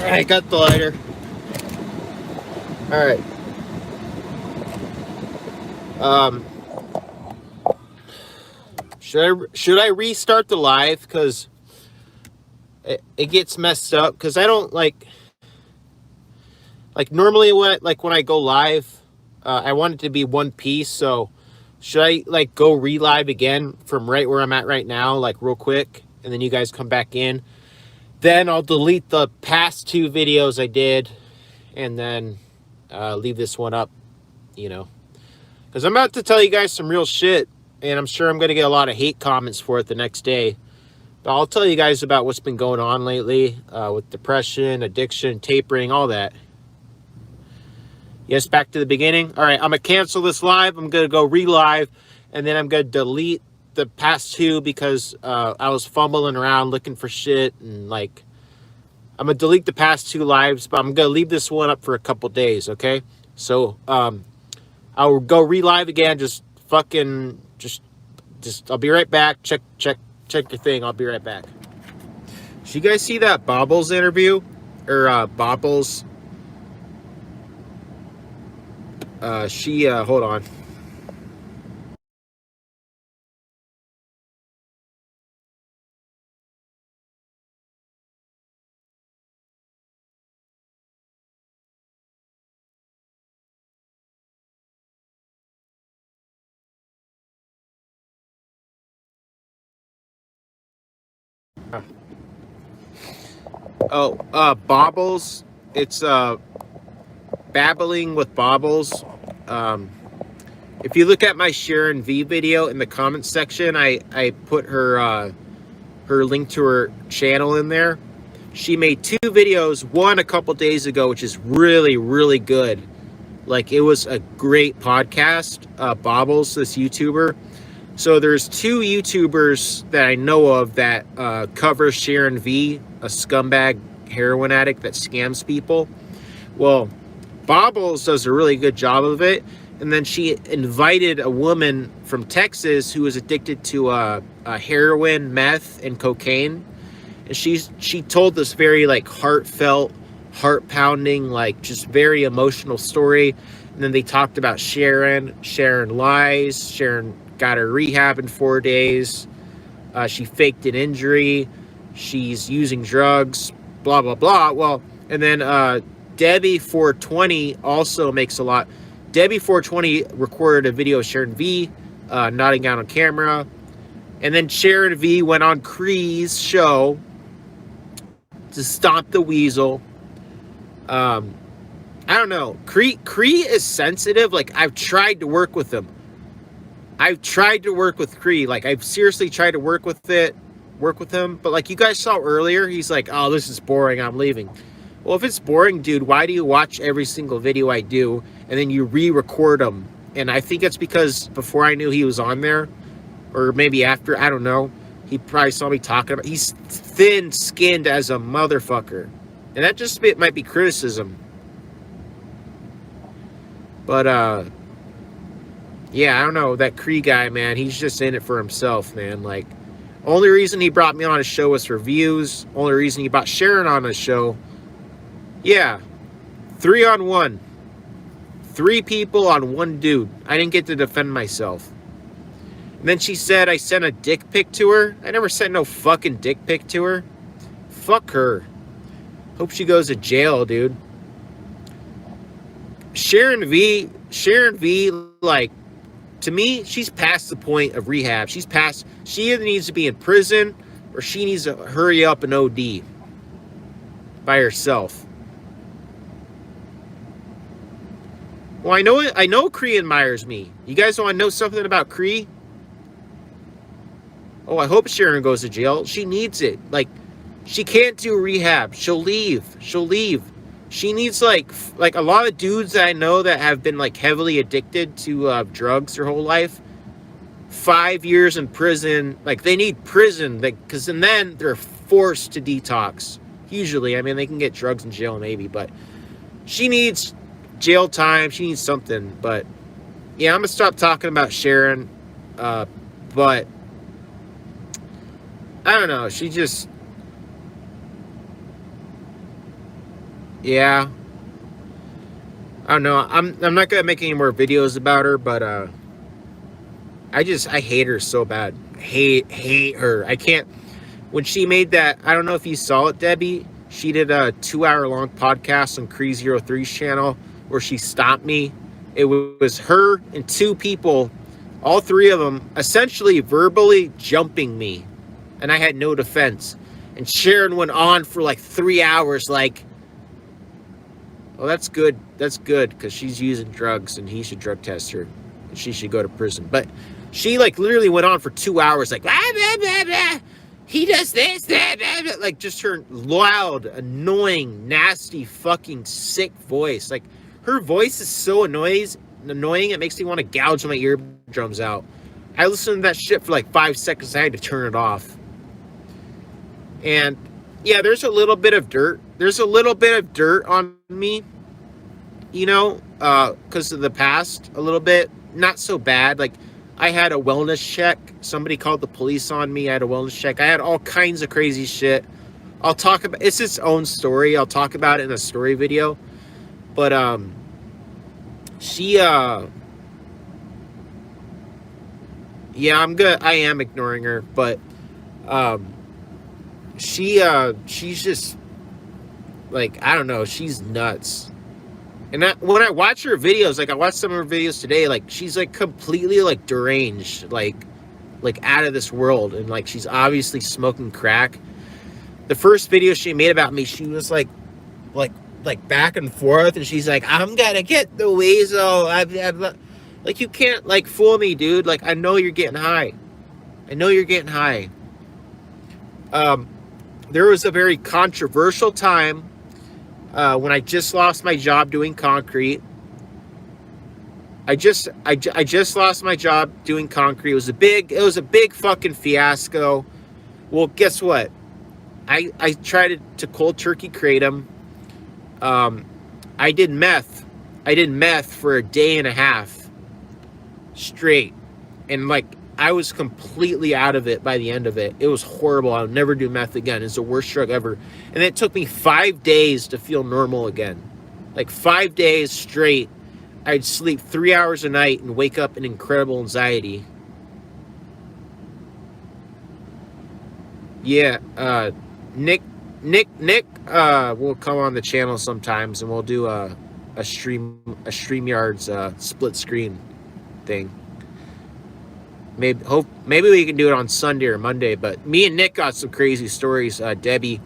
I got the lighter. All right. Should I restart the live because it gets messed up? Because I don't like normally when I go live, I want it to be one piece. So should I like go relive again from right where I'm at right now, like real quick, and then you guys come back in? Then I'll delete the past 2 videos I did, and then leave this one up, because I'm about to tell you guys some real shit, and I'm sure I'm going to get a lot of hate comments for it the next day. But I'll tell you guys about what's been going on lately with depression, addiction, tapering, all that. Yes, back to the beginning. All right, I'm going to cancel this live. I'm going to go relive, and then I'm going to delete the past 2 because I was fumbling around looking for shit, and like I'm gonna delete the past 2 lives, but I'm gonna leave this one up for a couple days. Okay, so I'll go relive again. Just I'll be right back. Check your thing. I'll be right back. Did you guys see that Bobbles interview or Bobbles? Hold on. Bobbles. It's babbling with Bobbles. If you look at my Sharon V video in the comments section, I put her link to her channel in there. She made 2 videos, one a couple days ago, which is really, really good. Like, it was a great podcast. Bobbles, this YouTuber. So there's 2 YouTubers that I know of that cover Sharon V, a scumbag heroin addict that scams people. Well, Bobbles does a really good job of it. And then she invited a woman from Texas who was addicted to heroin, meth, and cocaine. And she told this very like heartfelt, heart-pounding, like just very emotional story. And then they talked about Sharon. Sharon lies. Sharon got her rehab in 4 days. She faked an injury. She's using drugs. Blah blah blah. Well, and then Debbie 420 also makes a lot. Debbie 420 recorded a video of Sharon V nodding down on camera. And then Sharon V went on Cree's show to stomp the weasel. I don't know. Cree is sensitive. Like, I've tried to work with him. I've tried to work with Cree. Like, I've seriously tried to work with him. But like you guys saw earlier, he's like, oh, this is boring. I'm leaving. Well, if it's boring, dude, why do you watch every single video I do and then you re-record them? And I think it's because before I knew he was on there, or maybe after, I don't know, he probably saw me talking about, he's thin-skinned as a motherfucker. And that just might be criticism. But, yeah, I don't know, that Cree guy, man, he's just in it for himself, man. Like, only reason he brought me on his show was for views. Only reason he brought Sharon on his show. Yeah, 3-on-1. 3 people on 1 dude. I didn't get to defend myself. And then she said I sent a dick pic to her. I never sent no fucking dick pic to her. Fuck her. Hope she goes to jail, dude. Sharon V, like, to me, she's past the point of rehab. She either needs to be in prison or she needs to hurry up and OD by herself. Well, I know Cree admires me. You guys want to know something about Cree? Oh, I hope Sharon goes to jail. She needs it. Like, she can't do rehab. She'll leave. She needs, like a lot of dudes that I know that have been, like, heavily addicted to drugs their whole life. 5 years in prison. Like, they need prison. Because then they're forced to detox. Usually. I mean, they can get drugs in jail maybe. But she needs jail time. She needs something. But, yeah, I'm going to stop talking about Sharon. But, I don't know. She just... Yeah. I don't know. I'm not gonna make any more videos about her, but I hate her so bad. Hate her. I can't. When she made that, I don't know if you saw it, Debbie. She did a 2 hour long podcast on Cree03's channel where she stopped me. It was her and two people, all three of them, essentially verbally jumping me, and I had no defense. And Sharon went on for like 3 hours, like, well, that's good. That's good because she's using drugs and he should drug test her and she should go to prison. But she like literally went on for 2 hours, like, blah, blah, blah, blah. He does this, blah, blah, blah. Like just her loud, annoying, nasty, fucking sick voice. Like her voice is so annoying. It makes me want to gouge my eardrums out. I listened to that shit for like 5 seconds. I had to turn it off. And yeah, there's a little bit of dirt. There's a little bit of dirt on me, you know, because of the past a little bit. Not so bad. Like I had a wellness check. Somebody called the police on me. I had a wellness check. I had all kinds of crazy shit. I'll talk about, it's its own story. I'll talk about it in a story video. But yeah, I'm good. I am ignoring her, but she's just like, I don't know, she's nuts. And when I watch her videos, like I watched some of her videos today, like she's like completely like deranged, like out of this world, and like she's obviously smoking crack. The first video she made about me, she was like back and forth, and she's like, I'm gonna get the weasel. Like, you can't like fool me, dude. Like, I know you're getting high. I know you're getting high. There was a very controversial time when I just lost my job doing concrete. I just lost my job doing concrete. It was a big fucking fiasco. Well, guess what? I tried to cold turkey kratom. I did meth. I did meth for a day and a half straight, and like I was completely out of it by the end of it. It was horrible. I'll never do meth again. It's the worst drug ever. And it took me 5 days to feel normal again. Like 5 days straight. I'd sleep 3 hours a night and wake up in incredible anxiety. Yeah, Nick will come on the channel sometimes, and we'll do a StreamYard's split screen thing. Maybe we can do it on Sunday or Monday. But me and Nick got some crazy stories. Debbie,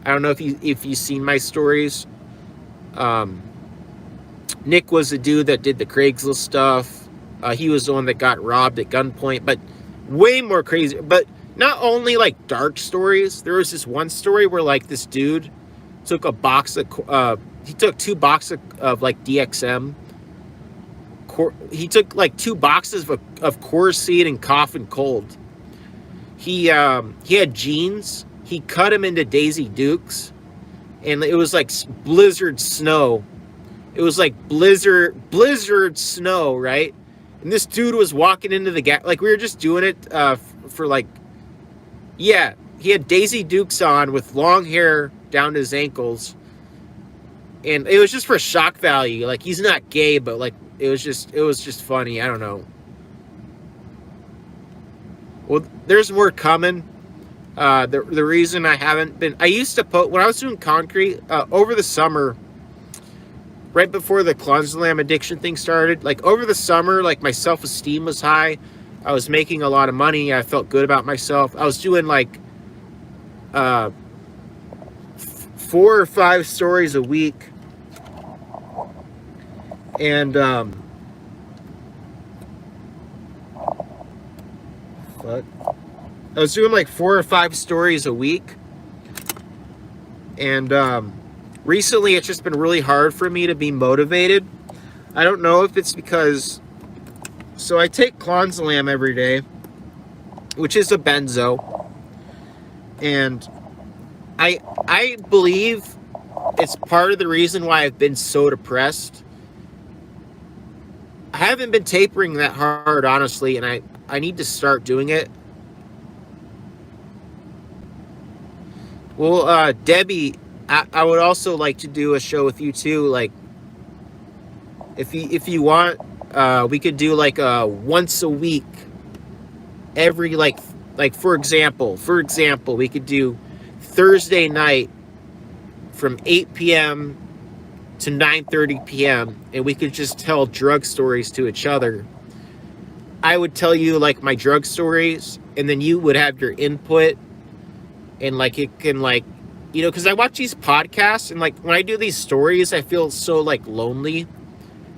I don't know if you've seen my stories. Nick was the dude that did the Craigslist stuff. He was the one that got robbed at gunpoint, but way more crazy. But not only like dark stories. There was this one story where like this dude took a box of he took 2 boxes of like DXM. He took like 2 boxes of Coors Seed and Cough and Cold. He had jeans. He cut them into Daisy Dukes, and it was like blizzard snow. It was like blizzard snow, right? And this dude was walking into the gas, like we were just doing it for like, yeah. He had Daisy Dukes on with long hair down to his ankles, and it was just for shock value. Like he's not gay, but like it was just funny. I don't know. Well, there's more coming. The reason I haven't been, I used to put, when I was doing concrete over the summer, right before the clonazepam addiction thing started, like over the summer, like my self-esteem was high. I was making a lot of money. I felt good about myself. I was doing like 4 or 5 stories a week. And fuck. I was doing like 4 or 5 stories a week. And recently it's just been really hard for me to be motivated. I don't know if it's because, so I take clonazepam every day, which is a benzo. And I believe it's part of the reason why I've been so depressed. I haven't been tapering that hard, honestly, and I need to start doing it. Well, Debbie, I would also like to do a show with you too. Like, if you want, we could do like a once a week, every like for example, we could do Thursday night from 8 p.m. to 9:30 p.m. and we could just tell drug stories to each other. I would tell you like my drug stories, and then you would have your input, and like it can like, because I watch these podcasts, and like when I do these stories, I feel so like lonely.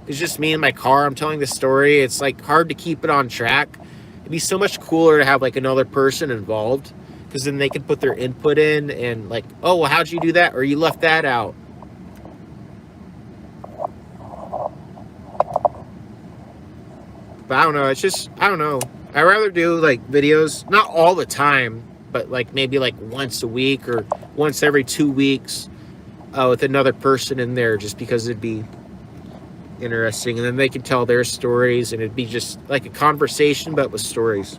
It's just me in my car. I'm telling the story. It's like hard to keep it on track. It'd be so much cooler to have like another person involved, because then they can put their input in and like, oh, well, how'd you do that? Or you left that out. But I don't know. It's just, I don't know. I'd rather do like videos, not all the time, but like maybe like once a week or once every 2 weeks with another person in there, just because it'd be interesting, and then they can tell their stories, and it'd be just like a conversation but with stories.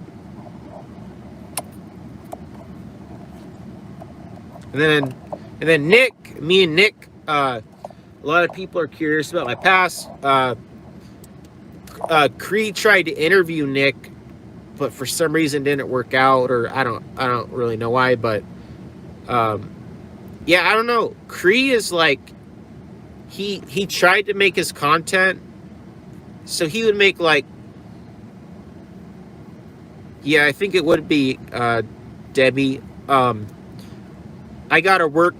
And then me and Nick, a lot of people are curious about my past. Creed tried to interview Nick, but for some reason didn't work out, or I don't really know why, but yeah, I don't know. Cree is like, he tried to make his content, so he would make like, yeah, I think it would be Debbie. I gotta work.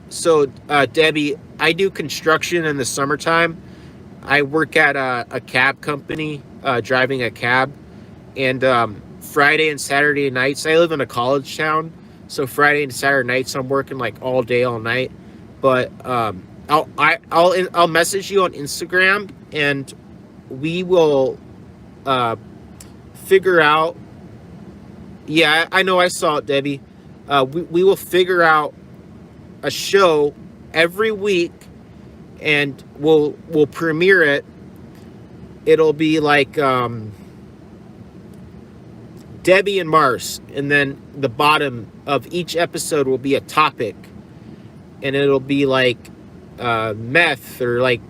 So Debbie, I do construction in the summertime. I work at a cab company, driving a cab, and Friday and Saturday nights, I live in a college town, so Friday and Saturday nights I'm working like all day, all night. But I'll message you on Instagram, and we will figure out. Yeah, I know, I saw it, Debbie. We will figure out a show every week, and we'll premiere it. It'll be like Debbie and Mars, and then the bottom of each episode will be a topic, and it'll be like meth, or like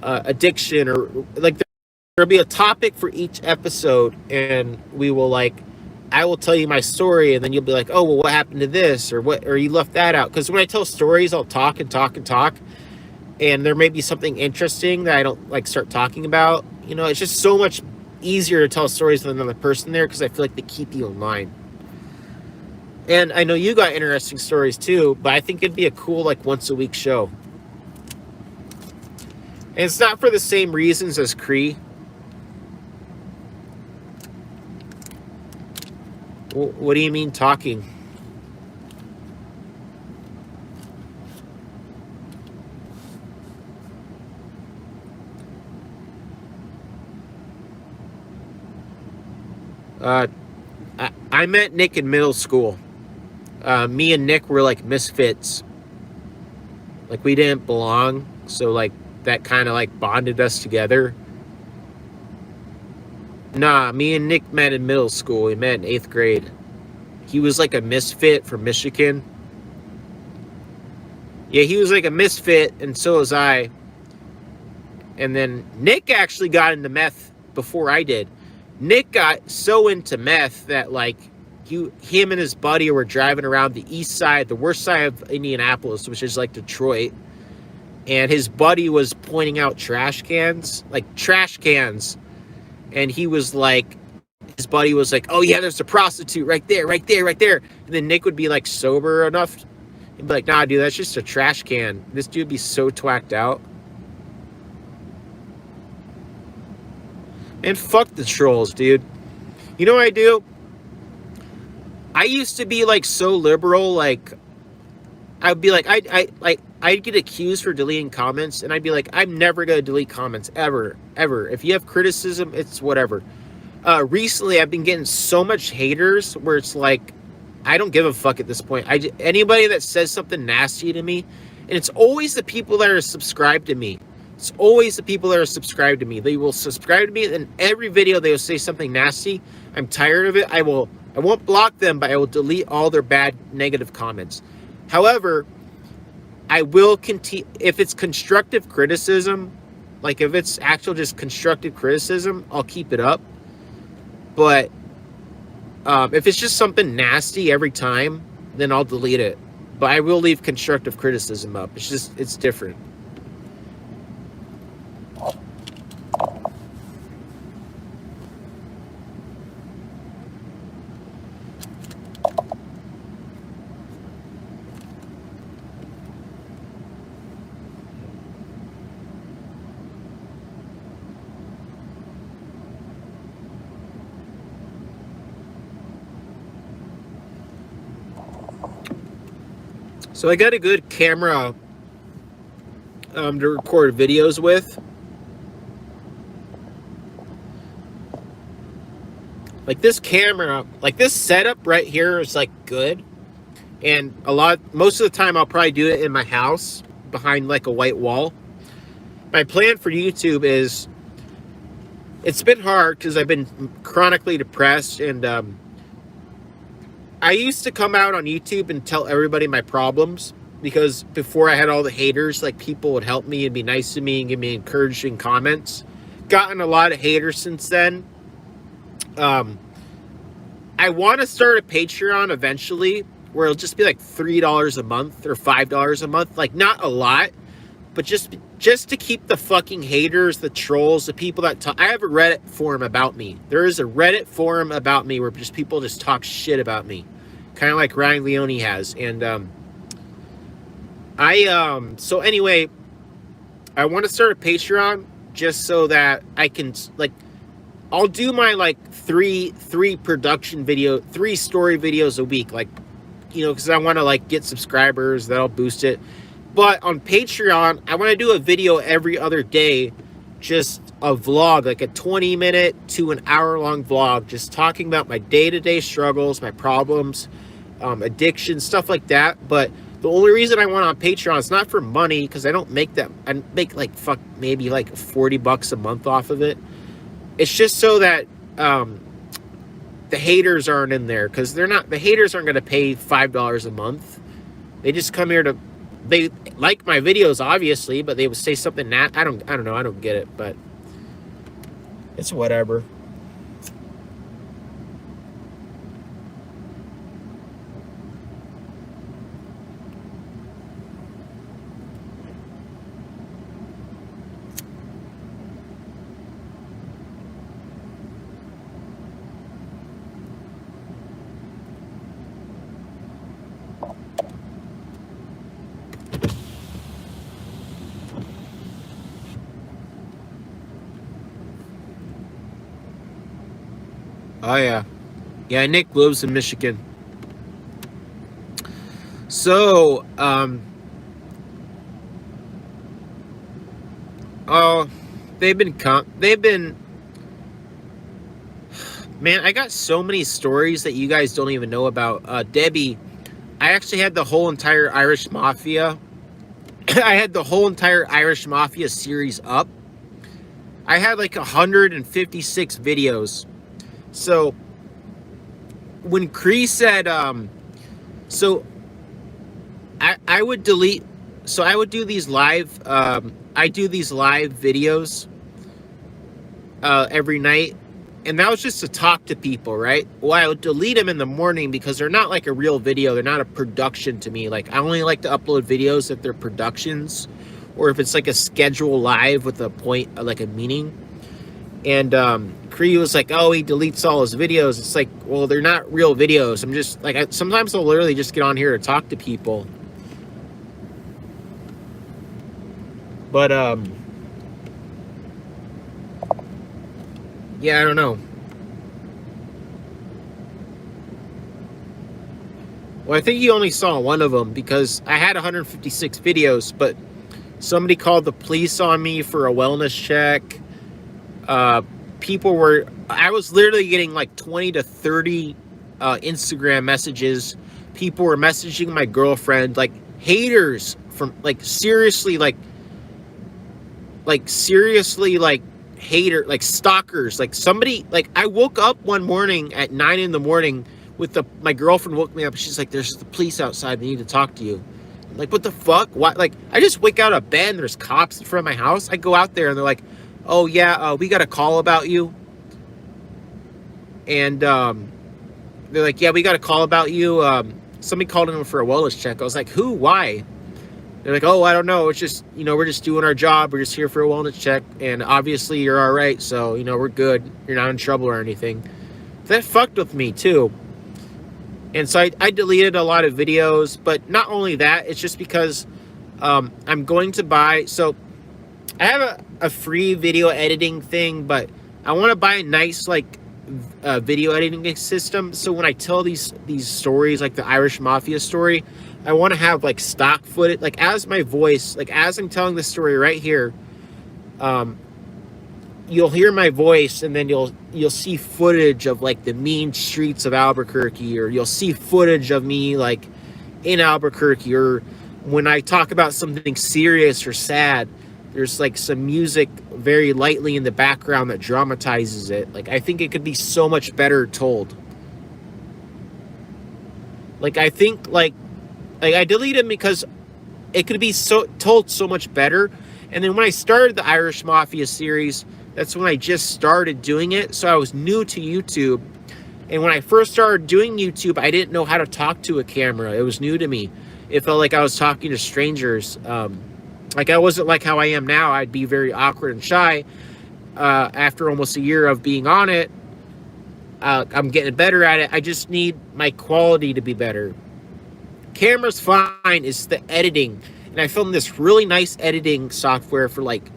addiction, or like there'll be a topic for each episode, and we will like, I will tell you my story, and then you'll be like, oh, well, what happened to this, or what, or you left that out. Because when I tell stories, I'll talk and talk and talk, and there may be something interesting that I don't like start talking about. It's just so much easier to tell stories with another person there, because I feel like they keep you in line. And I know you got interesting stories too, but I think it'd be a cool like once a week show. And it's not for the same reasons as Cree. What do you mean talking? I met Nick in middle school. Me and Nick were like misfits. Like we didn't belong, so like that kind of like bonded us together. Nah, me and Nick met in middle school. We met in 8th grade. He was like a misfit from Michigan. Yeah, he was like a misfit, and so was I. And then Nick actually got into meth before I did. Nick got so into meth that like him and his buddy were driving around the east side, the worst side of Indianapolis, which is like Detroit. And his buddy was pointing out trash cans. And he was like, his buddy was like, oh yeah, there's a prostitute right there, right there, right there. And then Nick would be like sober enough. He'd be like, nah, dude, that's just a trash can. This dude would be so twacked out. And fuck the trolls, dude. You know what I do? I used to be like so liberal, like I'd be like, I'd get accused for deleting comments, and I'd be like, I'm never gonna delete comments ever. If you have criticism, it's whatever. Recently, I've been getting so much haters where it's like, I don't give a fuck at this point. Anybody that says something nasty to me, and it's always the people that are subscribed to me. It's always the people that are subscribed to me. They will subscribe to me, and every video they will say something nasty. I'm tired of it. I will I won't block them, but I will delete all their bad negative comments. However, I will continue if it's constructive criticism, like if it's actual just constructive criticism, I'll keep it up. But if it's just something nasty every time, then I'll delete it. But I will leave constructive criticism up. It's different. So I got a good camera to record videos with. Like this camera, like this setup right here is like good. And most of the time I'll probably do it in my house behind like a white wall. My plan for YouTube is, it's been hard because I've been chronically depressed, and I used to come out on YouTube and tell everybody my problems, because before I had all the haters, like people would help me and be nice to me and give me encouraging comments. Gotten a lot of haters since then. I want to start a Patreon eventually where it'll just be like $3 a month or $5 a month. Like not a lot, but just to keep the fucking haters, the trolls, the people that talk. I have a Reddit forum about me. There is a Reddit forum about me where just people just talk shit about me. Kind of like Ryan Leone has. And so anyway, I want to start a Patreon just so that I can, like, I'll do my like three story videos a week, like, you know, because I want to like get subscribers, that'll boost it. But on Patreon, I want to do a video every other day, just a vlog, like a 20-minute to an hour-long vlog, just talking about my day-to-day struggles, my problems, addiction, stuff like that. But the only reason I want on Patreon is not for money, because I don't make that. I make like maybe like $40 a month off of it. It's just so that the haters aren't in there, because the haters aren't going to pay $5 a month. They just come here to, they like my videos obviously, but they would say something I don't know, I don't get it, but it's whatever. Oh yeah. Yeah, Nick lives in Michigan. So, they've been, man, I got so many stories that you guys don't even know about. Debbie, I actually had the whole entire Irish Mafia. I had the whole entire Irish Mafia series up. I had like 156 videos. So when Cree said, so I would delete, so I would do these live, I do these live videos every night, and that was just to talk to people, right? Well, I would delete them in the morning because they're not like a real video. They're not a production to me. Like, I only like to upload videos if they're productions, or if it's like a schedule live with a point, like a meaning. And Cree was like, oh, he deletes all his videos. It's like, well, they're not real videos. I'm just like, sometimes I'll literally just get on here to talk to people. But yeah, I don't know. Well, I think you only saw one of them because I had 156 videos, but somebody called the police on me for a wellness check. I was literally getting like 20 to 30 Instagram messages. People were messaging my girlfriend, like haters from like seriously, like hater, like stalkers, like somebody, like I woke up one morning at 9 in the morning my girlfriend woke me up and she's like, there's the police outside, they need to talk to you. I'm like, what the fuck? What? Like, I just wake out of bed and there's cops in front of my house. I go out there and they're like, oh yeah, we got a call about you. And they're like, yeah, we got a call about you. Somebody called in for a wellness check. I was like, who? Why? They're like, oh, I don't know. It's just, we're just doing our job. We're just here for a wellness check. And obviously you're all right. So, we're good. You're not in trouble or anything. That fucked with me too. And so I deleted a lot of videos. But not only that, it's just because I'm going to buy. So I have a free video editing thing, but I want to buy a nice, like, video editing system. So when I tell these stories, like the Irish Mafia story, I want to have like stock footage, like as my voice, like as I'm telling the story right here, you'll hear my voice, and then you'll see footage of like the mean streets of Albuquerque, or you'll see footage of me like in Albuquerque, or when I talk about something serious or sad, there's like some music very lightly in the background that dramatizes it. Like, I think it could be so much better told. Like, I think like I deleted it because it could be told so much better. And then when I started the Irish Mafia series, that's when I just started doing it. So I was new to YouTube. And when I first started doing YouTube, I didn't know how to talk to a camera. It was new to me. It felt like I was talking to strangers. Like, I wasn't like how I am now. I'd be very awkward and shy. After almost a year of being on it, I'm getting better at it. I just need my quality to be better. Camera's fine. It's the editing. And I filmed this really nice editing software for like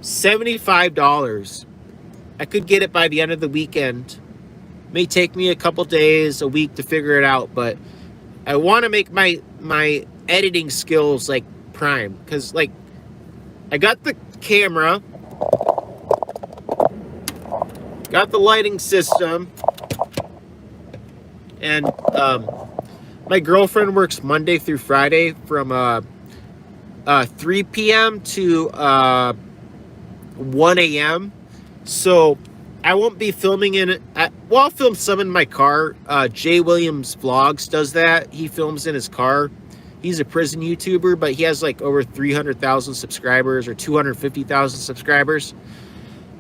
$75. I could get it by the end of the weekend. May take me a couple days, a week to figure it out. But I want to make my editing skills like prime, because like I got the camera, got the lighting system, and my girlfriend works Monday through Friday from 3 p.m. to 1 a.m. So I won't be filming in it. Well, I'll film some in my car. Jay Williams Vlogs does that. He films in his car. He's a prison YouTuber, but he has like over 300,000 subscribers or 250,000 subscribers.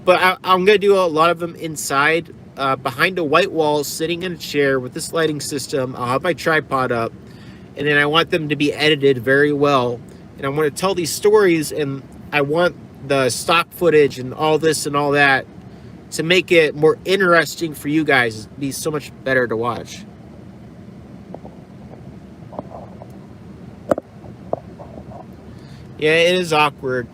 But I'm going to do a lot of them inside, behind a white wall, sitting in a chair with this lighting system. I'll have my tripod up, and then I want them to be edited very well. And I want to tell these stories, and I want the stock footage and all this and all that to make it more interesting for you guys. It'd be so much better to watch. Yeah, it is awkward.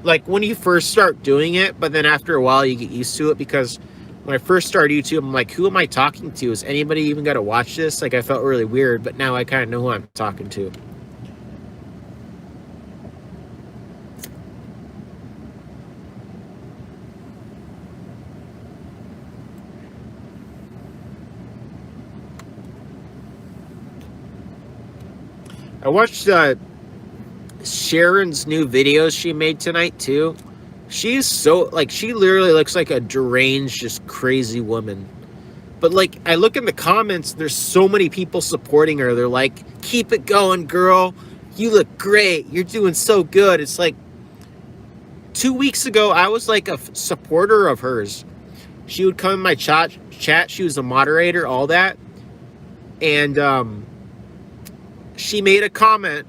Like when you first start doing it, but then after a while you get used to it, because when I first started YouTube, I'm like, who am I talking to? Is anybody even going to watch this? Like, I felt really weird, but now I kind of know who I'm talking to. I watched Sharon's new videos she made tonight too. She's so, like, she literally looks like a deranged, just crazy woman. But like, I look in the comments, there's so many people supporting her. They're like, keep it going, girl. You look great. You're doing so good. It's like 2 weeks ago, I was like a supporter of hers. She would come in my chat. She was a moderator, all that. And she made a comment.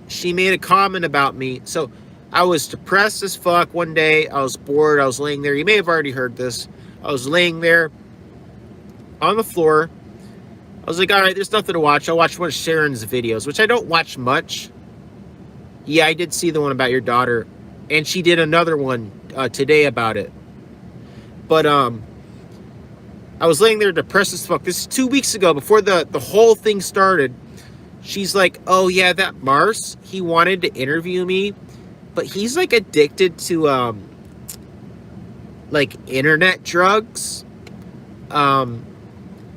She made a comment about me. So I was depressed as fuck one day. I was bored. I was laying there. You may have already heard this. I was laying there on the floor. I was like, all right, there's nothing to watch. I'll watch one of Sharon's videos, which I don't watch much. Yeah, I did see the one about your daughter. And she did another one today about it. But I was laying there depressed as fuck. This is 2 weeks ago, before the whole thing started. She's like, oh yeah, that Mars, he wanted to interview me, but he's like addicted to like internet drugs, and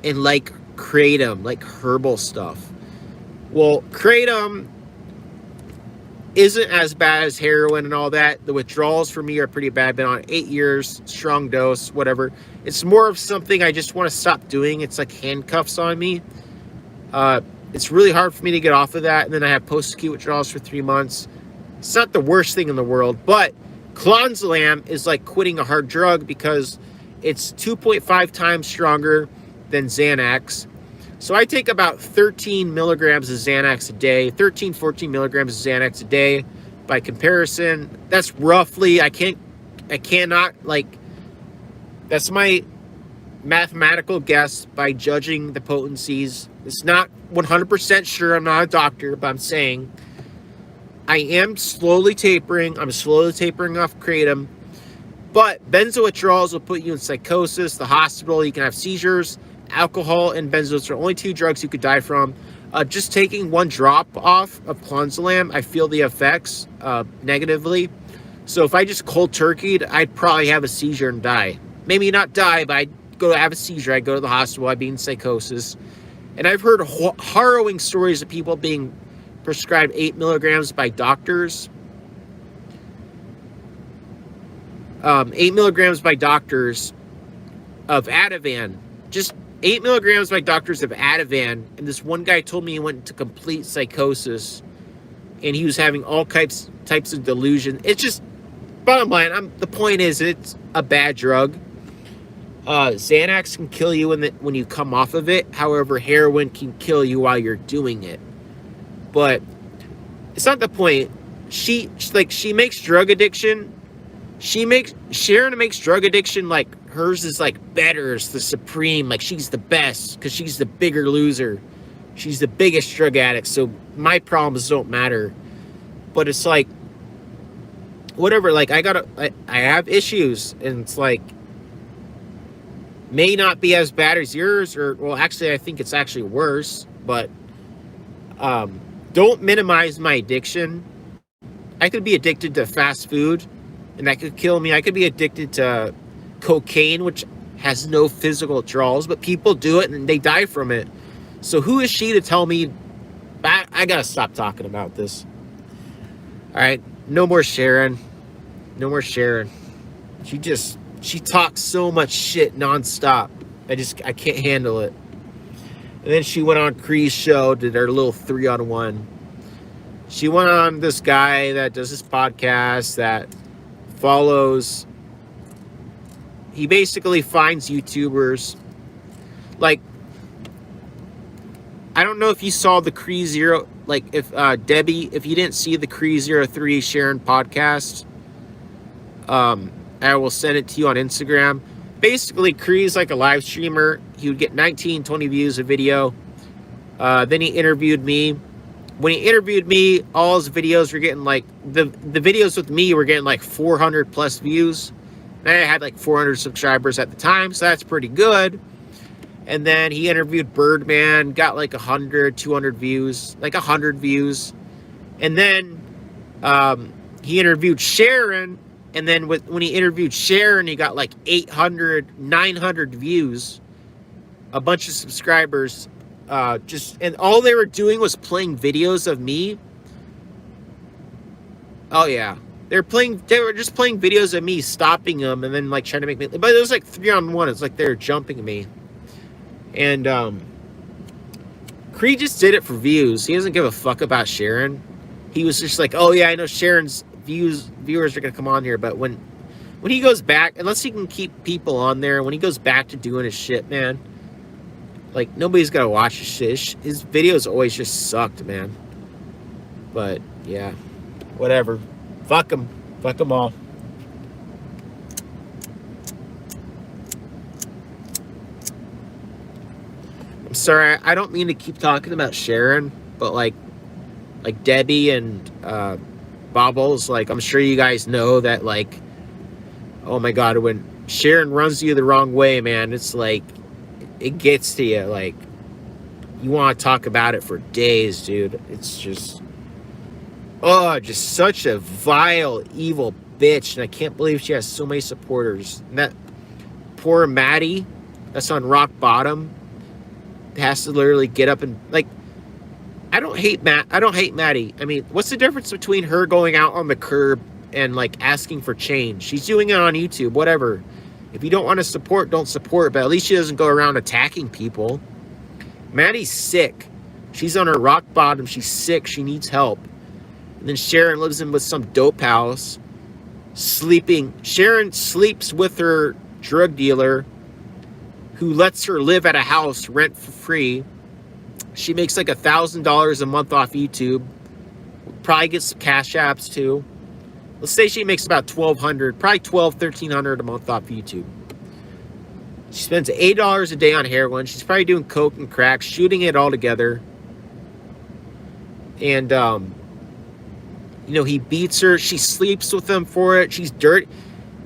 like kratom, like herbal stuff. Well, kratom isn't as bad as heroin and all that. The withdrawals for me are pretty bad. I've been on 8 years, strong dose, whatever. It's more of something I just want to stop doing. It's like handcuffs on me. It's really hard for me to get off of that. And then I have post-acute withdrawals for 3 months. It's not the worst thing in the world, but Clonazepam is like quitting a hard drug because it's 2.5 times stronger than Xanax. So I take about 13 milligrams of Xanax a day, 13, 14 milligrams of Xanax a day. By comparison, that's roughly, I cannot, like, that's my mathematical guess by judging the potencies. It's not 100% sure. I'm not a doctor, but I'm saying I am slowly tapering. I'm slowly tapering off kratom. But benzo withdrawals will put you in psychosis, the hospital. You can have seizures. Alcohol and benzos are only 2 drugs you could die from. Just taking 1 drop off of Clonazepam, I feel the effects negatively. So if I just cold turkeyed, I'd probably have a seizure and die. Maybe not die, but I'd go to have a seizure. I'd go to the hospital. I'd be in psychosis. And I've heard harrowing stories of people being prescribed 8 milligrams by doctors. 8 milligrams by doctors of Ativan. Just 8 milligrams by doctors of Ativan, and this one guy told me he went into complete psychosis, and he was having all types of delusion. It's just, bottom line, the point is, it's a bad drug. Xanax can kill you when you come off of it. However, heroin can kill you while you're doing it. But it's not the point. She makes drug addiction. Sharon makes drug addiction like hers is like better, it's the supreme, like she's the best because she's the bigger loser. She's the biggest drug addict, so my problems don't matter. But it's like, whatever, like I have issues, and it's like, may not be as bad as yours, or, well, actually, I think it's actually worse, but don't minimize my addiction. I could be addicted to fast food, and that could kill me. I could be addicted to cocaine, which has no physical withdrawals, but people do it and they die from it. So who is she to tell me? I gotta stop talking about this. All right, no more Sharon. No more Sharon. She talks so much shit nonstop. I can't handle it. And then she went on Cree's show, did her little 3-on-1. She went on this guy that does this podcast that follows. He basically finds YouTubers. Like, I don't know if you saw the Cree Zero, like if Debbie, if you didn't see the Cree 03 Sharon podcast, I will send it to you on Instagram. Basically, Cree's like a live streamer. He would get 19, 20 views a video. Then he interviewed me. When he interviewed me, all his videos were getting like, the videos with me were getting like 400 plus views. And I had like 400 subscribers at the time, so that's pretty good. And then he interviewed Birdman, got like 100, 200 views, like 100 views. And then he interviewed Sharon, and then when he interviewed Sharon, he got like 800, 900 views, a bunch of subscribers. And all they were doing was playing videos of me. Oh yeah, they were just playing videos of me, stopping them, and then like trying to make me. But it was like 3-on-1. It's like they were jumping me. And Creed just did it for views. He doesn't give a fuck about Sharon. He was just like, oh yeah, I know Sharon's viewers are gonna come on here, but when he goes back, unless he can keep people on there, when he goes back to doing his shit, man, like nobody's gonna watch his shit. His videos always just sucked, man. But yeah, whatever. Fuck him. Fuck them all. I'm sorry, I don't mean to keep talking about Sharon, but like Debbie and Bobbles, like I'm sure you guys know that, like, oh my god, when Sharon runs you the wrong way, man, it's like it gets to you. Like, you want to talk about it for days, dude. It's just, oh, just such a vile, evil bitch, and I can't believe she has so many supporters. And that poor Maddie, that's on rock bottom, has to literally get up and, like, I don't hate Maddie. I mean, what's the difference between her going out on the curb and like asking for change? She's doing it on YouTube, whatever. If you don't want to support, don't support, but at least she doesn't go around attacking people. Maddie's sick. She's on her rock bottom. She's sick. She needs help. And then Sharon lives in with some dope house, sleeping. Sharon sleeps with her drug dealer who lets her live at a house rent for free. She makes like $1,000 a month off YouTube. Probably gets some cash apps too. Let's say she makes about $1,200, probably $1,300 a month off YouTube. She spends $8 a day on heroin. She's probably doing coke and crack, shooting it all together. And, you know, he beats her. She sleeps with him for it. She's dirty.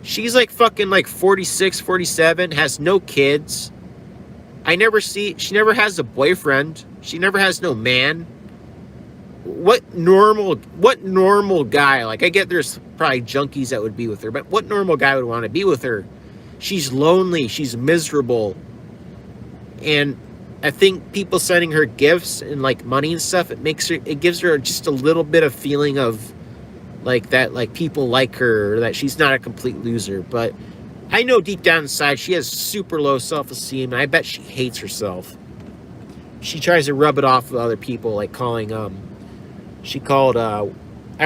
She's like fucking like 46, 47, has no kids. She never has a boyfriend. She never has no man. What normal guy, like I get there's probably junkies that would be with her, but what normal guy would want to be with her? She's lonely, she's miserable. And I think people sending her gifts and like money and stuff, it gives her just a little bit of feeling of like that, like people like her, or that she's not a complete loser. But I know deep down inside she has super low self-esteem, and I bet she hates herself. She tries to rub it off with other people, like calling I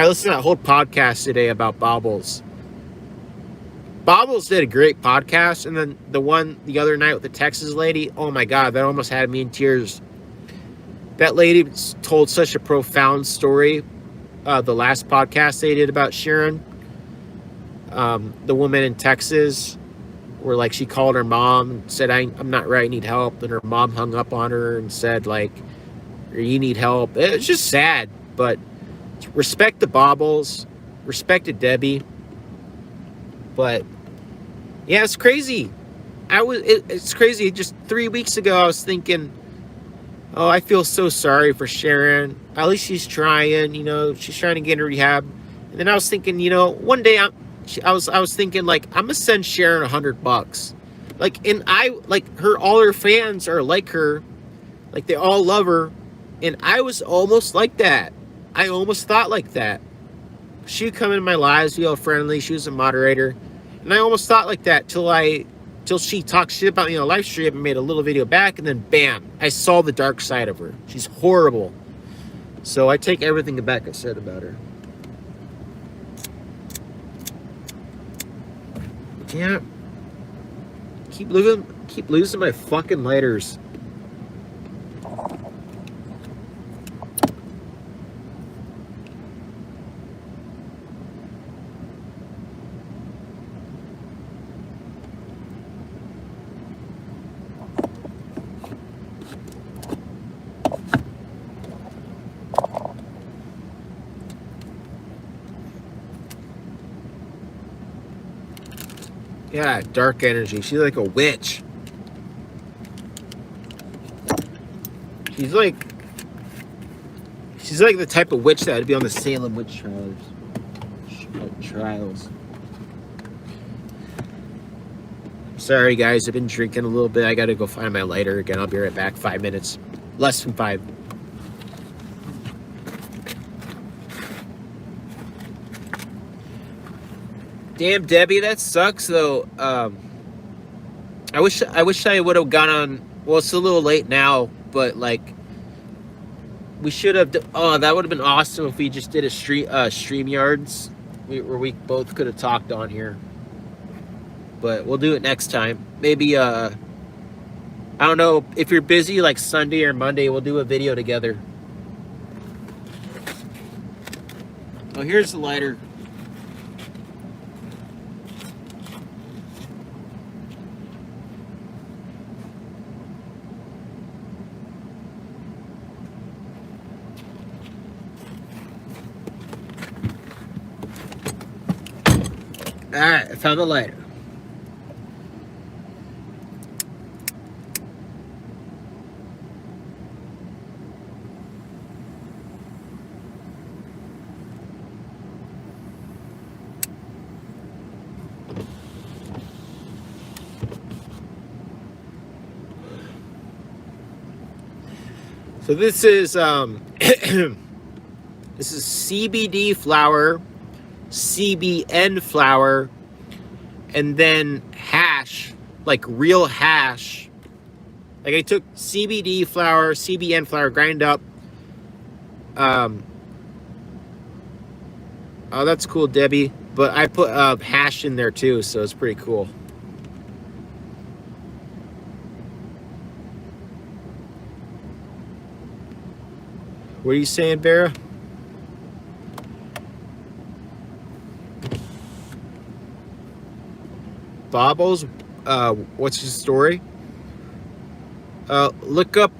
listened to that whole podcast today about Bobbles. Bobbles did a great podcast, and then the one the other night with the Texas lady, oh my God, that almost had me in tears. That lady told such a profound story. The last podcast they did about Sharon, the woman in Texas, where like she called her mom and said, I'm not right, I need help. And her mom hung up on her and said like, you need help. It's just sad, but respect the Bobbles, respect to Debbie. But yeah, it's crazy. It's crazy. Just 3 weeks ago, I was thinking, oh, I feel so sorry for Sharon. At least she's trying, you know, she's trying to get in rehab. And then I was thinking, you know, one day I was thinking like, I'm gonna send Sharon $100. Like, and all her fans are like her, like they all love her. And I was almost like that. I almost thought like that. She would come in my lives, be all friendly. She was a moderator. And I almost thought like that till she talked shit about me on a live stream and made a little video back. And then bam, I saw the dark side of her. She's horrible. So I take everything back I said about her. Yeah. Keep losing my fucking lighters. Yeah, dark energy. She's like a witch. She's like the type of witch that would be on the Salem witch trials. Sorry guys, I've been drinking a little bit. I gotta go find my lighter again. I'll be right back. 5 minutes. Less than 5. Damn, Debbie, that sucks though. I wish I would have gone on. Well, it's a little late now, but like we should have. Oh, that would have been awesome if we just did a StreamYards where we both could have talked on here. But we'll do it next time. Maybe I don't know if you're busy, like Sunday or Monday. We'll do a video together. Oh, here's the lighter. Alright, I found the lighter. So this is this is CBD flower, CBN flower, and then hash, like real hash. Like I took CBD flower, CBN flower, grind up. Oh, that's cool, Debbie. But I put hash in there too, so it's pretty cool. What are you saying, Vera? Bobbles, what's his story? Look up,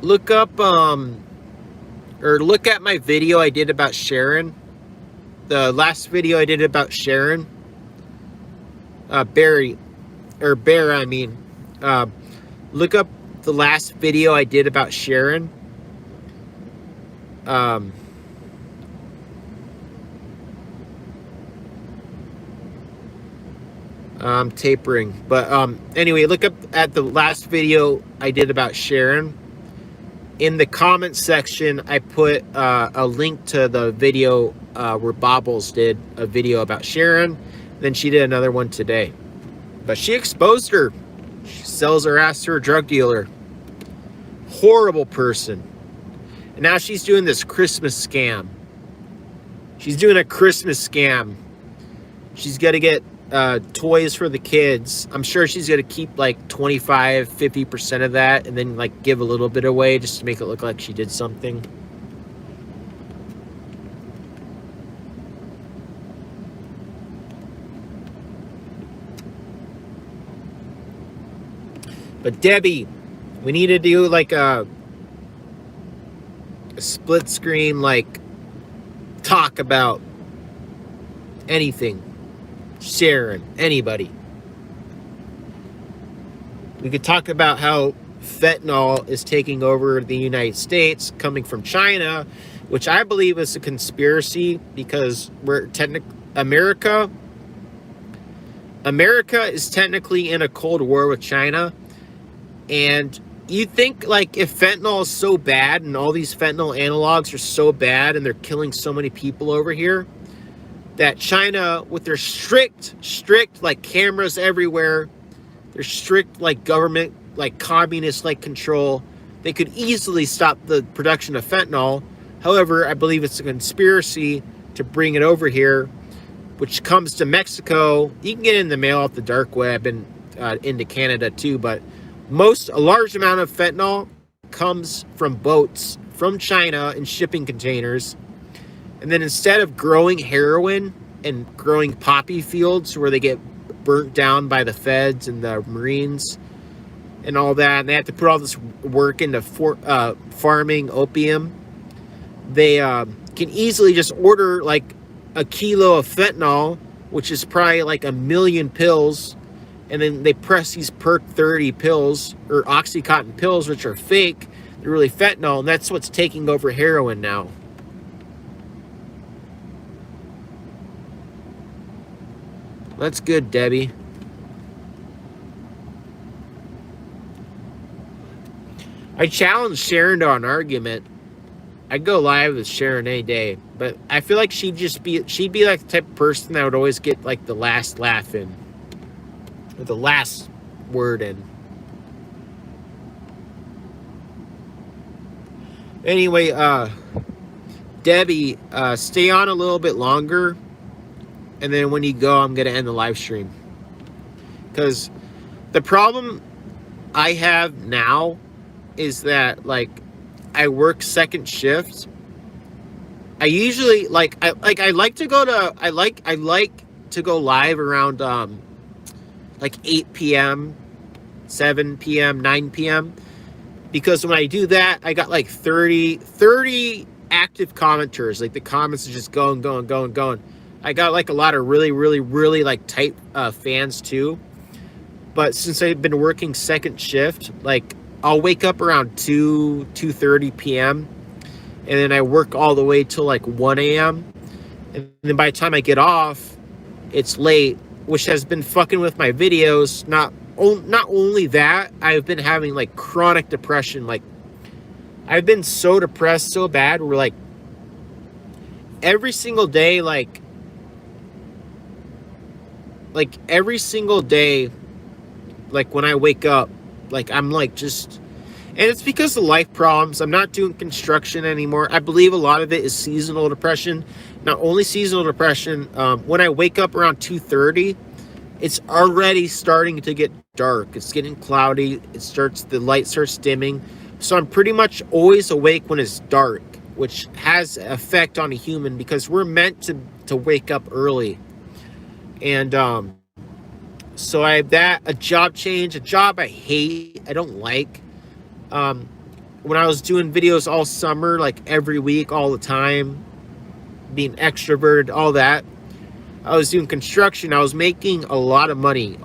look up, or look at my video I did about Sharon. The last video I did about Sharon. Bear, I mean. Look up the last video I did about Sharon. I'm tapering, but anyway, look up at the last video I did about Sharon. In the comments section, I put a link to the video where Bobbles did a video about Sharon. Then she did another one today, but she exposed her. She sells her ass to a drug dealer. Horrible person. And now she's doing this Christmas scam. She's doing a Christmas scam. She's got to get toys for the kids. I'm sure she's going to keep like 25-50% of that and then like give a little bit away just to make it look like she did something. But Debbie, we need to do like a split screen, like talk about anything. Sharon, anybody. We could talk about how fentanyl is taking over the United States, coming from China, which I believe is a conspiracy because America is technically in a Cold War with China. And you think like if fentanyl is so bad and all these fentanyl analogs are so bad and they're killing so many people over here, that China, with their strict like cameras everywhere, their strict like government, like communist like control, they could easily stop the production of fentanyl. However, I believe it's a conspiracy to bring it over here, which comes to Mexico. You can get it in the mail off the dark web and into Canada too, but a large amount of fentanyl comes from boats from China in shipping containers. And then instead of growing heroin and growing poppy fields where they get burnt down by the feds and the Marines and all that, and they have to put all this work into farming opium, they can easily just order like a kilo of fentanyl, which is probably like 1 million pills, and then they press these Perk 30 pills or Oxycontin pills, which are fake. They're really fentanyl, and that's what's taking over heroin now. That's good, Debbie. I challenged Sharon to an argument. I'd go live with Sharon any day, but I feel like she'd be like the type of person that would always get like the last laugh in, or the last word in. Anyway, Debbie, stay on a little bit longer. And then when you go, I'm going to end the live stream. Because the problem I have now is that, like, I work second shift. I usually, I like to go live around, like 8 p.m., 7 p.m., 9 p.m. Because when I do that, I got like 30 active commenters. Like, the comments are just going. I got like a lot of really like tight fans too. But since I've been working second shift, like I'll wake up around 2:30 p.m. and then I work all the way till like 1 a.m. And then by the time I get off, it's late, which has been fucking with my videos, not not only that, I've been having like chronic depression. Like, I've been so depressed so bad where like every single day, like every single day, like when I wake up, like I'm like just, and it's because of life problems. I'm not doing construction anymore. I believe a lot of it is seasonal depression. Not only seasonal depression, when I wake up around 2:30, it's already starting to get dark. It's getting cloudy. The light starts dimming. So I'm pretty much always awake when it's dark, which has an effect on a human because we're meant to wake up early. And so I have that, a job change, a job I hate, I don't like. When I was doing videos all summer, like every week, all the time, being extroverted, all that, I was doing construction. I was making a lot of money.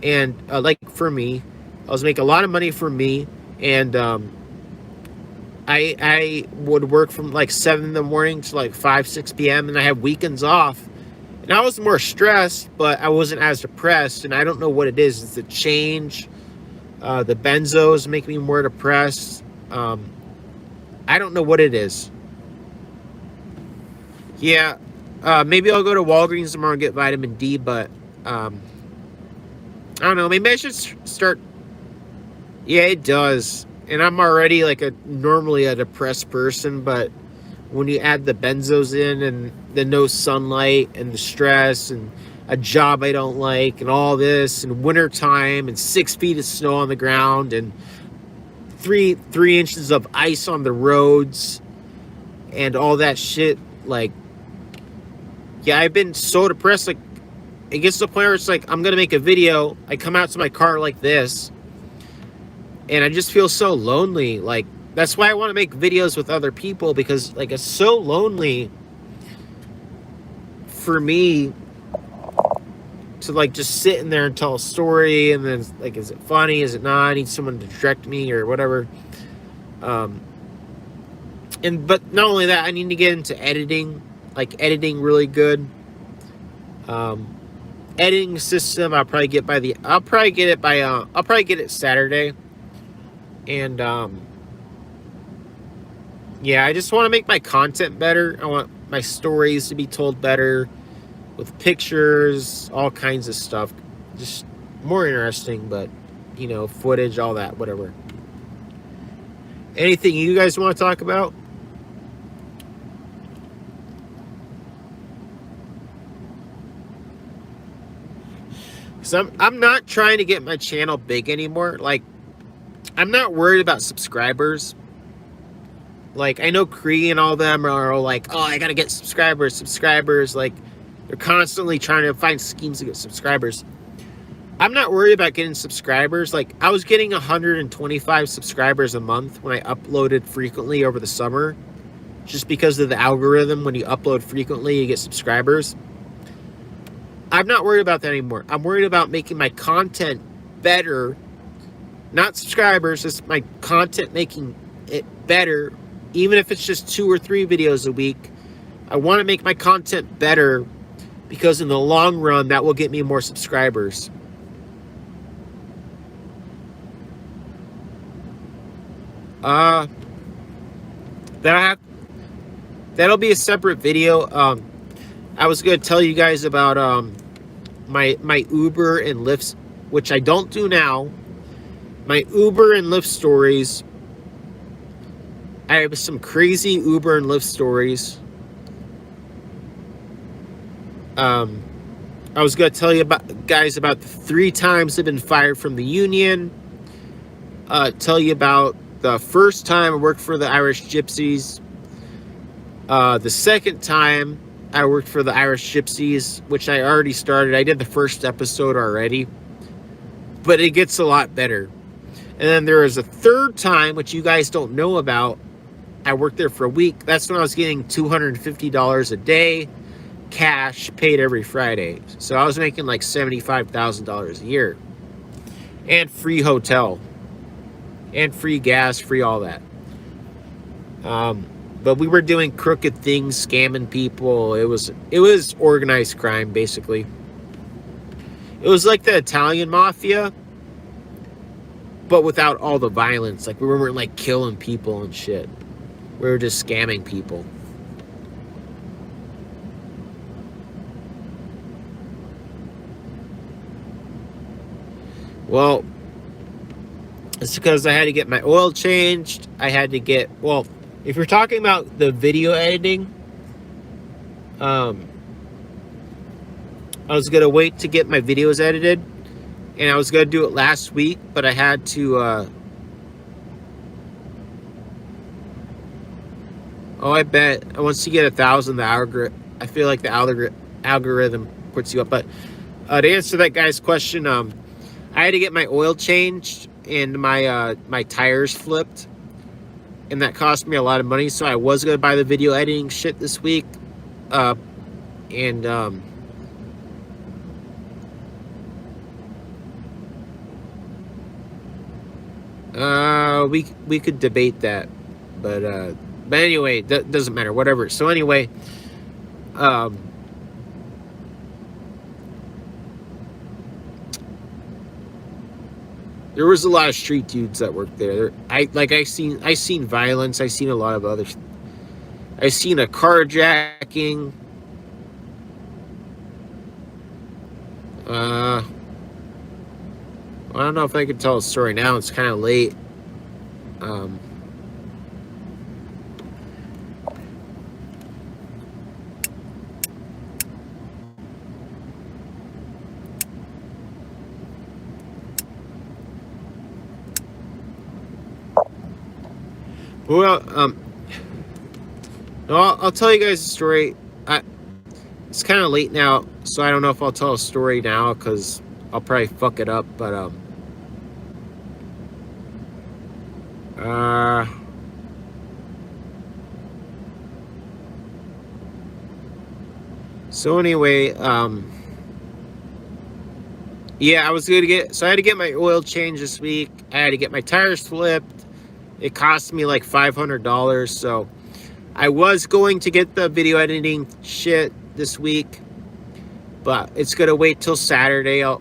And like for me, I was making a lot of money for me. And I would work from like 7 in the morning to like 5, 6 p.m. and I have weekends off. And I was more stressed, but I wasn't as depressed. And I don't know what it is. It's the change. The benzos make me more depressed. I don't know what it is. Yeah, maybe I'll go to Walgreens tomorrow and get vitamin D, but I don't know. Maybe I should start. Yeah, it does. And I'm already like normally a depressed person, but when you add the benzos in and the no sunlight and the stress and a job I don't like and all this and winter time and 6 feet of snow on the ground and three inches of ice on the roads and all that shit, like, yeah, I've been so depressed. Like, it gets to the point where it's like I'm gonna make a video, I come out to my car like this and I just feel so lonely. Like, that's why I want to make videos with other people, because like it's so lonely for me to like just sit in there and tell a story, and then like, is it funny, is it not, I need someone to direct me or whatever. But not only that, I need to get into editing, like editing really good. Editing system I'll probably get it Saturday. And yeah, I just want to make my content better. I want my stories to be told better with pictures, all kinds of stuff, just more interesting, but you know, footage, all that, whatever. Anything you guys want to talk about? So I'm not trying to get my channel big anymore. Like, I'm not worried about subscribers. Like, I know Cree and all them are like, oh, I gotta get subscribers. Like, they're constantly trying to find schemes to get subscribers. I'm not worried about getting subscribers. Like, I was getting 125 subscribers a month when I uploaded frequently over the summer, just because of the algorithm. When you upload frequently, you get subscribers. I'm not worried about that anymore. I'm worried about making my content better. Not subscribers, just my content, making it better. Even if it's just 2 or 3 videos a week, I want to make my content better, because in the long run, that will get me more subscribers. That'll be a separate video. I was going to tell you guys about my Uber and Lyft, which I don't do now. My Uber and Lyft stories. I have some crazy Uber and Lyft stories. I was going to tell you about the 3 times I've been fired from the union. Tell you about the first time I worked for the Irish Gypsies. The second time I worked for the Irish Gypsies, which I already started. I did the first episode already, but it gets a lot better. And then there is a third time, which you guys don't know about. I worked there for a week. That's when I was getting $250 a day, cash, paid every Friday. So I was making like $75,000 a year. And free hotel. And free gas, free all that. But we were doing crooked things, scamming people. It was organized crime, basically. It was like the Italian mafia, but without all the violence. Like, we weren't like killing people and shit. We were just scamming people. Well, it's because I had to get my oil changed. I had to get, well, if you're talking about the video editing, I was going to wait to get my videos edited, and I was going to do it last week, but I had to, oh, I bet once you get 1,000, the algorithm, I feel like the algorithm puts you up. But to answer that guy's question, I had to get my oil changed and my my tires flipped, and that cost me a lot of money. So I was going to buy the video editing shit this week, and we could debate that, but anyway, that doesn't matter. Whatever. So anyway, there was a lot of street dudes that worked there. I seen violence. I seen a lot of other. I seen a carjacking. I don't know if I could tell a story now. It's kind of late. Well, no, I'll tell you guys a story. It's kind of late now, so I don't know if I'll tell a story now because I'll probably fuck it up. But so anyway, yeah, I was gonna get. So I had to get my oil changed this week. I had to get my tires flipped. It cost me like $500. So I was going to get the video editing shit this week, but it's gonna wait till Saturday. I'll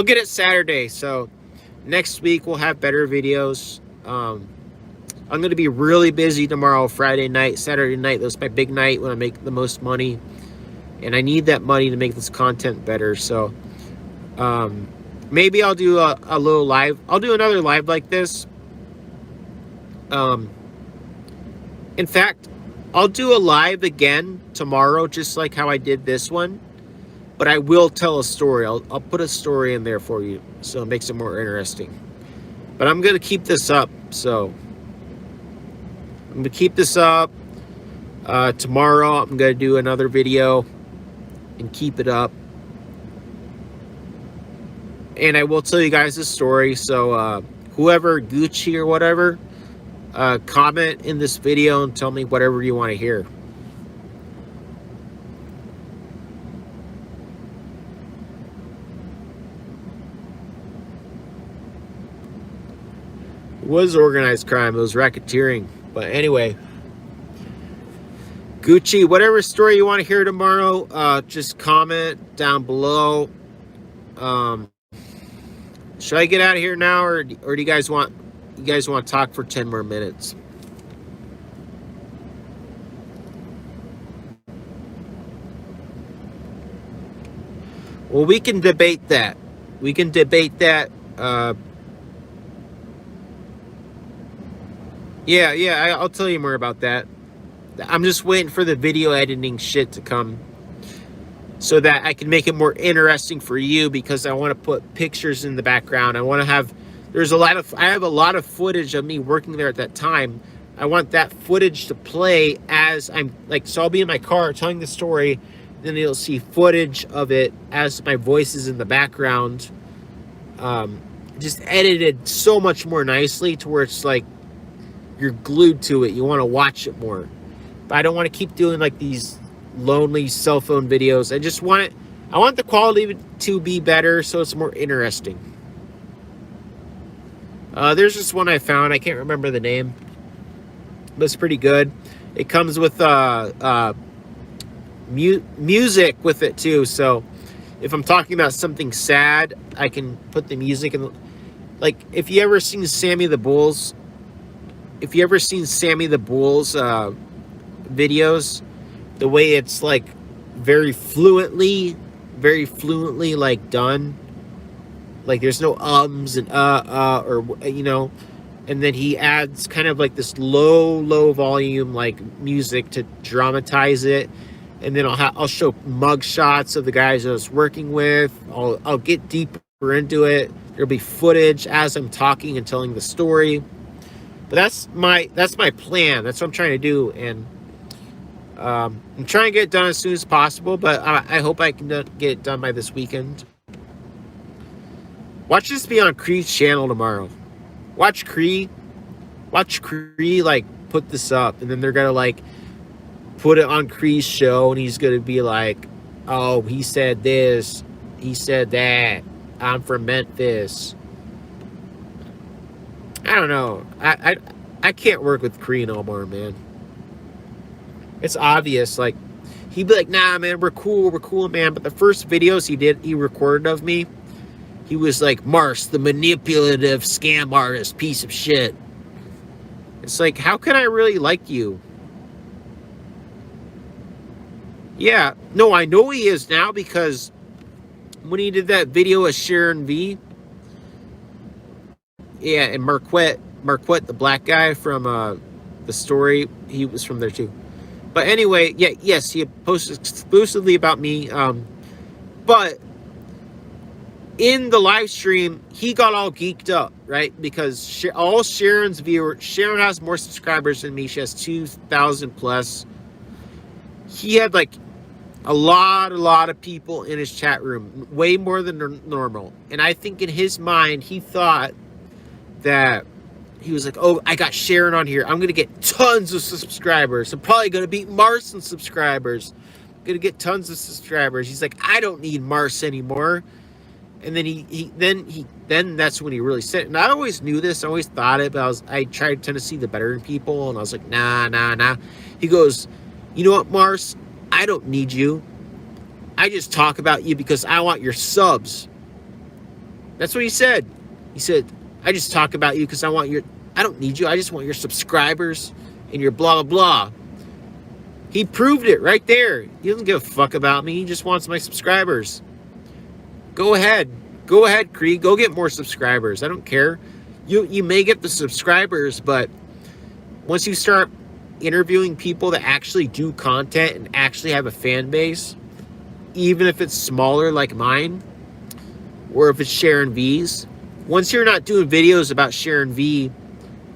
get it Saturday. So next week we'll have better videos. I'm gonna be really busy tomorrow, Friday night, Saturday night. That's my big night when I make the most money, and I need that money to make this content better. So maybe I'll do a little live. I'll do another live like this. In fact, I'll do a live again tomorrow, just like how I did this one, but I will tell a story. I'll put a story in there for you, so it makes it more interesting. But I'm going to keep this up, so I'm going to keep this up. Tomorrow, I'm going to do another video and keep it up. And I will tell you guys a story, so whoever, Gucci or whatever, comment in this video and tell me whatever you want to hear. It was organized crime. It was racketeering. But anyway, Gucci, whatever story you want to hear tomorrow, just comment down below. Should I get out of here now, or do you guys want to talk for 10 more minutes? Well, we can debate that. Yeah, I'll tell you more about that. I'm just waiting for the video editing shit to come so that I can make it more interesting for you, because I want to put pictures in the background. I want to have, I have a lot of footage of me working there at that time. I want that footage to play as I'm like, so I'll be in my car telling the story, then you'll see footage of it as my voice is in the background. Just edited so much more nicely to where it's like you're glued to it. You want to watch it more. But I don't want to keep doing like these lonely cell phone videos. I want the quality to be better so it's more interesting. There's this one I found. I can't remember the name, but it's pretty good. It comes with music with it too. So If I'm talking about something sad, I can put the music in. Like, if you ever seen Sammy the Bull's videos, the way it's like very fluently like done. Like there's no ums and or you know, and then he adds kind of like this low volume like music to dramatize it, and then I'll show mug shots of the guys I was working with. I'll get deeper into it. There'll be footage as I'm talking and telling the story. But that's my plan. That's what I'm trying to do, and I'm trying to get it done as soon as possible. But I hope I can get it done by this weekend. Watch this be on Cree's channel tomorrow. Watch Cree like put this up, and then they're gonna like put it on Cree's show, and he's gonna be like, "Oh, he said this, he said that. I'm from Memphis." I don't know. I can't work with Cree no more, man. It's obvious. Like, he'd be like, "Nah, man, we're cool, man." But the first videos he recorded of me, he was like, "Mars, the manipulative scam artist, piece of shit." It's like, how can I really like you? Yeah, no, I know he is now, because when he did that video of Sharon V, yeah, and Marquette, the black guy from the story, he was from there too. But anyway, yeah, yes, he posted exclusively about me. But in the live stream, he got all geeked up, right? Because all Sharon's viewers, Sharon has more subscribers than me. She has 2,000 plus. He had like a lot of people in his chat room, way more than normal. And I think in his mind, he thought that he was like, "Oh, I got Sharon on here. I'm going to get tons of subscribers. I'm probably going to beat Mars in subscribers. I'm going to get tons of subscribers." He's like, "I don't need Mars anymore." And then then that's when he really said it. And I always knew this. I always thought it, but I tried to see the better in people. And I was like, nah. He goes, "You know what, Mars? I don't need you. I just talk about you because I want your subs." That's what he said. He said, "I just talk about you because I don't need you. I just want your subscribers and your blah, blah, blah." He proved it right there. He doesn't give a fuck about me. He just wants my subscribers. Go ahead, Cree. Go get more subscribers. I don't care. You may get the subscribers, but once you start interviewing people that actually do content and actually have a fan base, even if it's smaller like mine, or if it's Sharon V's, once you're not doing videos about Sharon V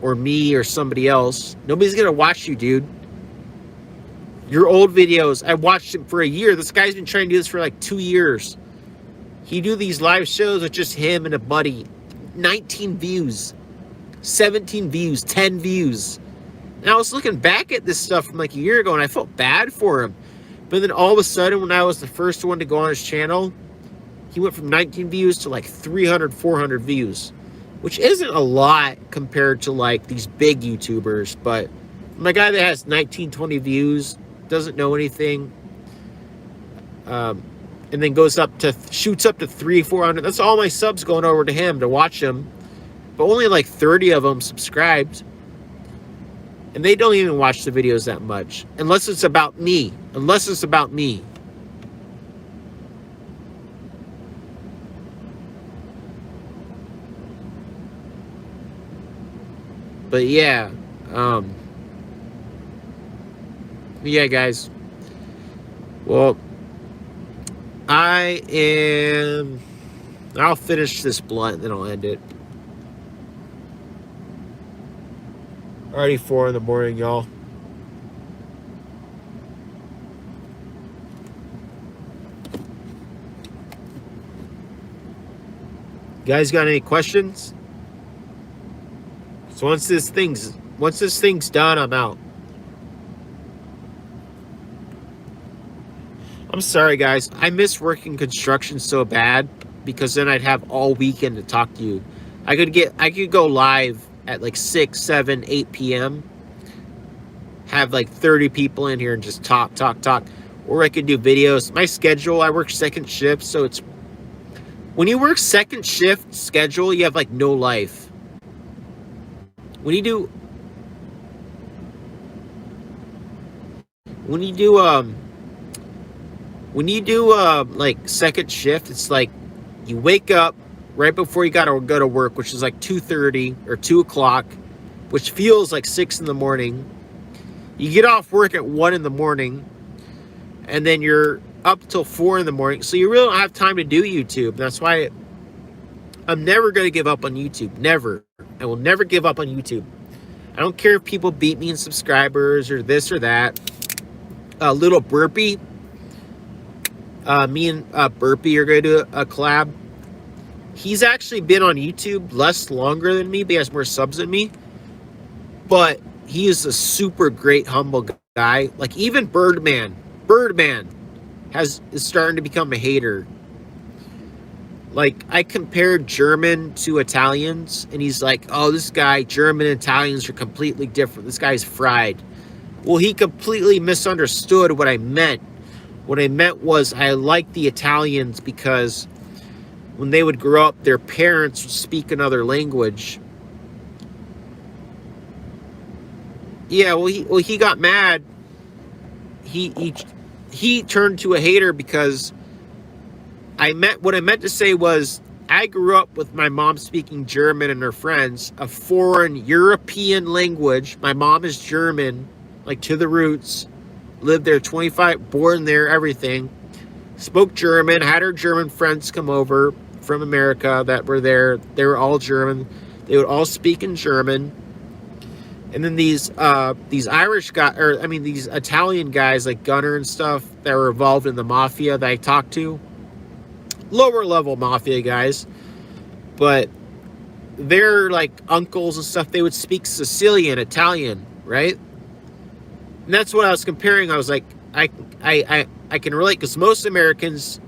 or me or somebody else, nobody's gonna watch you, dude. Your old videos, I watched him for a year. This guy's been trying to do this for like 2 years. He do these live shows with just him and a buddy. 19 views, 17 views, 10 views. And I was looking back at this stuff from like a year ago, and I felt bad for him. But then all of a sudden, when I was the first one to go on his channel, he went from 19 views to like 300, 400 views, which isn't a lot compared to like these big YouTubers. But my guy that has 19, 20 views, doesn't know anything, and then shoots up to 300, 400. That's all my subs going over to him to watch him. But only like 30 of them subscribed. And they don't even watch the videos that much. Unless it's about me. But yeah. Yeah, guys. Well, I'll finish this blunt, then I'll end it. Already 4 in the morning, y'all. You guys got any questions? So once this thing's done, I'm out. I'm sorry, guys. I miss working construction so bad, because then I'd have all weekend to talk to you. I could go live at like 6, 7, 8 p.m. Have like 30 people in here and just talk. or I could do videos. My schedule, I work second shift, so it's when you work second shift schedule, you have like no life. When you do like second shift, it's like you wake up right before you gotta go to work, which is like 2:30 or 2 o'clock, which feels like 6 in the morning. You get off work at 1 in the morning, and then you're up till 4 in the morning, so you really don't have time to do YouTube. That's why I'm never going to give up on YouTube. Never. I will never give up on YouTube. I don't care if people beat me in subscribers or this or that. Little Burpee. Me and Burpee are going to do a collab. He's actually been on YouTube longer than me, but he has more subs than me. But he is a super great, humble guy. Like even Birdman is starting to become a hater. Like I compared German to Italians, and he's like, "Oh, this guy, German and Italians are completely different. This guy's fried." Well, he completely misunderstood what I meant. What I meant was I like the Italians because when they would grow up, their parents would speak another language. Yeah, well, he got mad. He turned to a hater because what I meant to say was I grew up with my mom speaking German and her friends, a foreign European language. My mom is German, like to the roots. Lived there 25, born there, everything. Spoke German, had her German friends come over from America that were there. They were all German. They would all speak in German. And then these Irish guys, these Italian guys like Gunner and stuff that were involved in the mafia that I talked to, lower level mafia guys, but they're like uncles and stuff. They would speak Sicilian, Italian, right? And that's what I was comparing. I was like, I can relate because most Americans,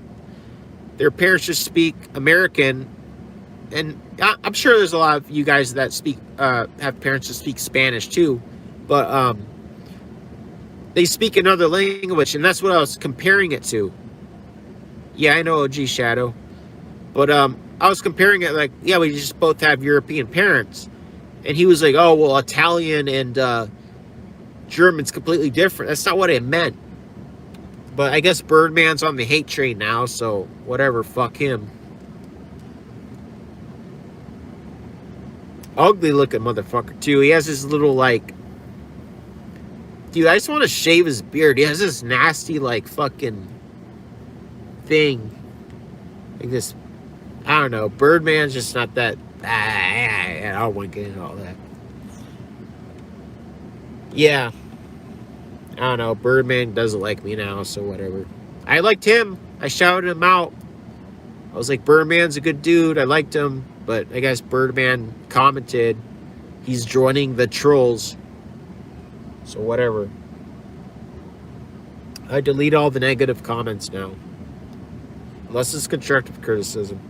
their parents just speak American. And I'm sure there's a lot of you guys that have parents that speak Spanish too, but they speak another language, and that's what I was comparing it to. Yeah, I know, OG Shadow, but I was comparing it like, yeah, we just both have European parents, and he was like, oh well, Italian and German's completely different. That's not what I meant. But I guess Birdman's on the hate train now, so whatever, fuck him. Ugly looking motherfucker too. He has this little like, dude, I just want to shave his beard. He has this nasty like fucking thing, like this. I don't know. Birdman's just not that. I don't want to get into all that. Yeah, I don't know. Birdman doesn't like me now, so whatever. I liked him. I shouted him out. I was like, Birdman's a good dude. I liked him. But I guess Birdman commented he's joining the trolls. So whatever. I delete all the negative comments now. Unless it's constructive criticism.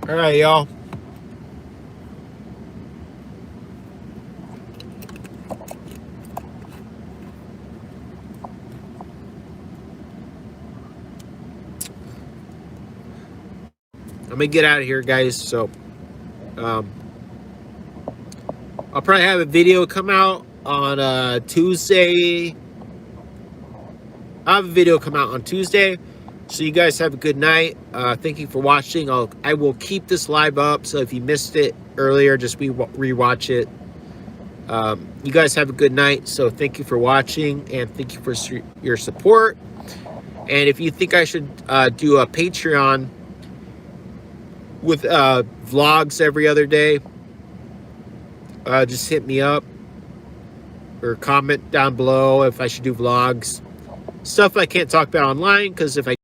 Alright, y'all. I'm gonna get out of here, guys. So I'll probably have a video come out on Tuesday. I'll have a video come out on Tuesday. So you guys have a good night. Thank you for watching. I will keep this live up, so if you missed it earlier, just rewatch it. You guys have a good night. So thank you for watching, and thank you for your support. And if you think I should do a Patreon with vlogs every other day, just hit me up or comment down below if I should do vlogs. Stuff I can't talk about online, because if I